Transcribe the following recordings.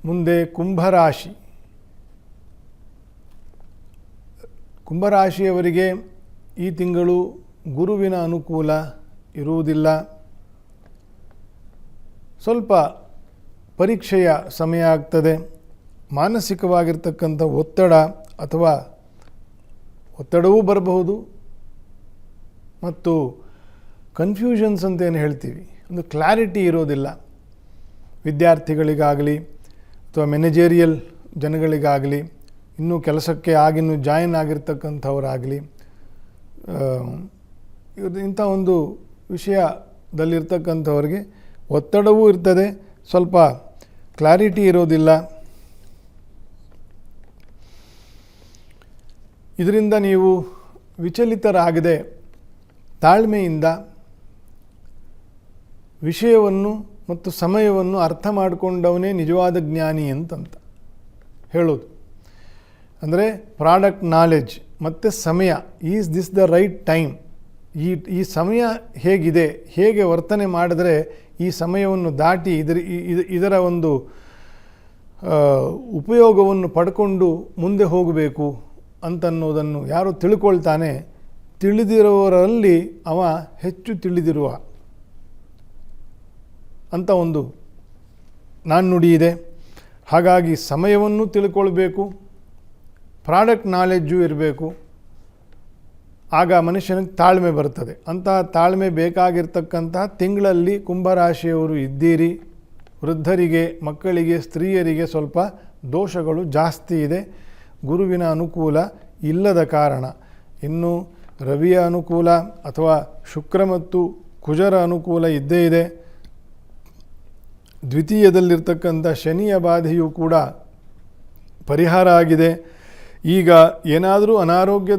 ಮುಂದೆ ಕುಂಭರಾಶಿ. ಕುಂಭರಾಶಿಯವರಿಗೆ ಈ ತಿಂಗಳು ಗುರುವಿನ ಅನುಕೂಲ ಇರುವುದಿಲ್ಲ. ಸ್ವಲ್ಪ ಪರೀಕ್ಷೆಯ ಸಮಯ ಆಗ್ತದೆ. ಮಾನಸಿಕವಾಗಿರ್ತಕ್ಕಂಥ ಒತ್ತಡ ಅಥವಾ ಒತ್ತಡವೂ ಬರಬಹುದು ಮತ್ತು ಕನ್ಫ್ಯೂಷನ್ಸ್ ಅಂತ ಏನು ಹೇಳ್ತೀವಿ, ಒಂದು ಕ್ಲಾರಿಟಿ ಇರೋದಿಲ್ಲ. ವಿದ್ಯಾರ್ಥಿಗಳಿಗಾಗಲಿ ಅಥವಾ ಮ್ಯಾನೇಜರಿಯಲ್ ಜನಗಳಿಗಾಗಲಿ, ಇನ್ನೂ ಕೆಲಸಕ್ಕೆ ಆಗಿನ್ನೂ ಜಾಯಿನ್ ಆಗಿರ್ತಕ್ಕಂಥವರಾಗಲಿ, ಇಂಥ ಒಂದು ವಿಷಯದಲ್ಲಿರ್ತಕ್ಕಂಥವ್ರಿಗೆ ಒತ್ತಡವೂ ಇರ್ತದೆ, ಸ್ವಲ್ಪ ಕ್ಲಾರಿಟಿ ಇರೋದಿಲ್ಲ. ಇದರಿಂದ ನೀವು ವಿಚಲಿತರಾಗದೆ ತಾಳ್ಮೆಯಿಂದ ವಿಷಯವನ್ನು ಮತ್ತು ಸಮಯವನ್ನು ಅರ್ಥ ಮಾಡಿಕೊಂಡವನೇ ನಿಜವಾದ ಜ್ಞಾನಿ ಅಂತಂತ ಹೇಳೋದು. ಅಂದರೆ ಪ್ರಾಡಕ್ಟ್ ನಾಲೆಡ್ಜ್ ಮತ್ತು ಸಮಯ, is this the right time, ಈ ಸಮಯ ಹೇಗಿದೆ, ಹೇಗೆ ವರ್ತನೆ ಮಾಡಿದ್ರೆ ಈ ಸಮಯವನ್ನು ದಾಟಿ ಇದರ ಒಂದು ಉಪಯೋಗವನ್ನು ಪಡ್ಕೊಂಡು ಮುಂದೆ ಹೋಗಬೇಕು ಅಂತನ್ನೋದನ್ನು ಯಾರು ತಿಳ್ಕೊಳ್ತಾನೆ, ತಿಳಿದಿರುವವರಲ್ಲಿ ಅವ ಹೆಚ್ಚು ತಿಳಿದಿರುವ ಅಂತ ಒಂದು ನಾಣ್ಣುಡಿ ಇದೆ. ಹಾಗಾಗಿ ಸಮಯವನ್ನು ತಿಳ್ಕೊಳ್ಬೇಕು, ಪ್ರಾಡಕ್ಟ್ ನಾಲೆಡ್ಜು ಇರಬೇಕು. ಆಗ ಮನುಷ್ಯನಿಗೆ ತಾಳ್ಮೆ ಬರ್ತದೆ. ಅಂತಹ ತಾಳ್ಮೆ ಬೇಕಾಗಿರ್ತಕ್ಕಂತಹ ತಿಂಗಳಲ್ಲಿ ಕುಂಭರಾಶಿಯವರು ಇದ್ದೀರಿ. ವೃದ್ಧರಿಗೆ, ಮಕ್ಕಳಿಗೆ, ಸ್ತ್ರೀಯರಿಗೆ ಸ್ವಲ್ಪ ದೋಷಗಳು ಜಾಸ್ತಿ ಇದೆ. ಗುರುವಿನ ಅನುಕೂಲ ಇಲ್ಲದ ಕಾರಣ. ಇನ್ನು ರವಿಯ ಅನುಕೂಲ ಅಥವಾ ಶುಕ್ರ ಮತ್ತು ಕುಜರ ಅನುಕೂಲ ಇದ್ದೇ ಇದೆ. ದ್ವಿತೀಯದಲ್ಲಿರ್ತಕ್ಕಂಥ ಶನಿಯ ಬಾಧೆಯೂ ಕೂಡ ಪರಿಹಾರ ಆಗಿದೆ. ಈಗ ಏನಾದರೂ ಅನಾರೋಗ್ಯ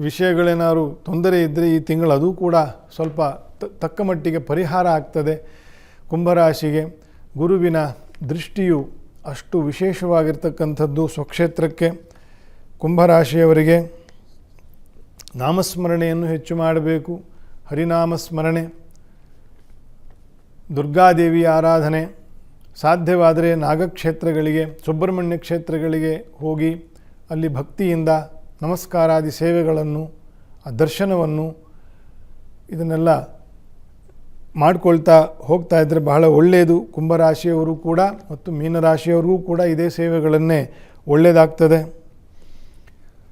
ವಿಷಯಗಳೇನಾದರೂ ತೊಂದರೆ ಇದ್ದರೆ ಈ ತಿಂಗಳು ಅದು ಕೂಡ ಸ್ವಲ್ಪ ತಕ್ಕ ಮಟ್ಟಿಗೆ ಪರಿಹಾರ ಆಗ್ತದೆ. ಕುಂಭರಾಶಿಗೆ ಗುರುವಿನ ದೃಷ್ಟಿಯು ಅಷ್ಟು ವಿಶೇಷವಾಗಿರ್ತಕ್ಕಂಥದ್ದು ಸ್ವಕ್ಷೇತ್ರಕ್ಕೆ. ಕುಂಭರಾಶಿಯವರಿಗೆ ನಾಮಸ್ಮರಣೆಯನ್ನು ಹೆಚ್ಚು ಮಾಡಬೇಕು. ಹರಿನಾಮಸ್ಮರಣೆ, ದುರ್ಗಾದೇವಿಯ ಆರಾಧನೆ, ಸಾಧ್ಯವಾದರೆ ನಾಗಕ್ಷೇತ್ರಗಳಿಗೆ, ಸುಬ್ರಹ್ಮಣ್ಯ ಕ್ಷೇತ್ರಗಳಿಗೆ ಹೋಗಿ ಅಲ್ಲಿ ಭಕ್ತಿಯಿಂದ ನಮಸ್ಕಾರಾದಿ ಸೇವೆಗಳನ್ನು, ಆ ದರ್ಶನವನ್ನು, ಇದನ್ನೆಲ್ಲ ಮಾಡಿಕೊಳ್ತಾ ಹೋಗ್ತಾ ಇದ್ದರೆ ಬಹಳ ಒಳ್ಳೆಯದು. ಕುಂಭರಾಶಿಯವರು ಕೂಡ ಮತ್ತು ಮೀನರಾಶಿಯವರಿಗೂ ಕೂಡ ಇದೇ ಸೇವೆಗಳನ್ನೇ ಒಳ್ಳೆಯದಾಗ್ತದೆ.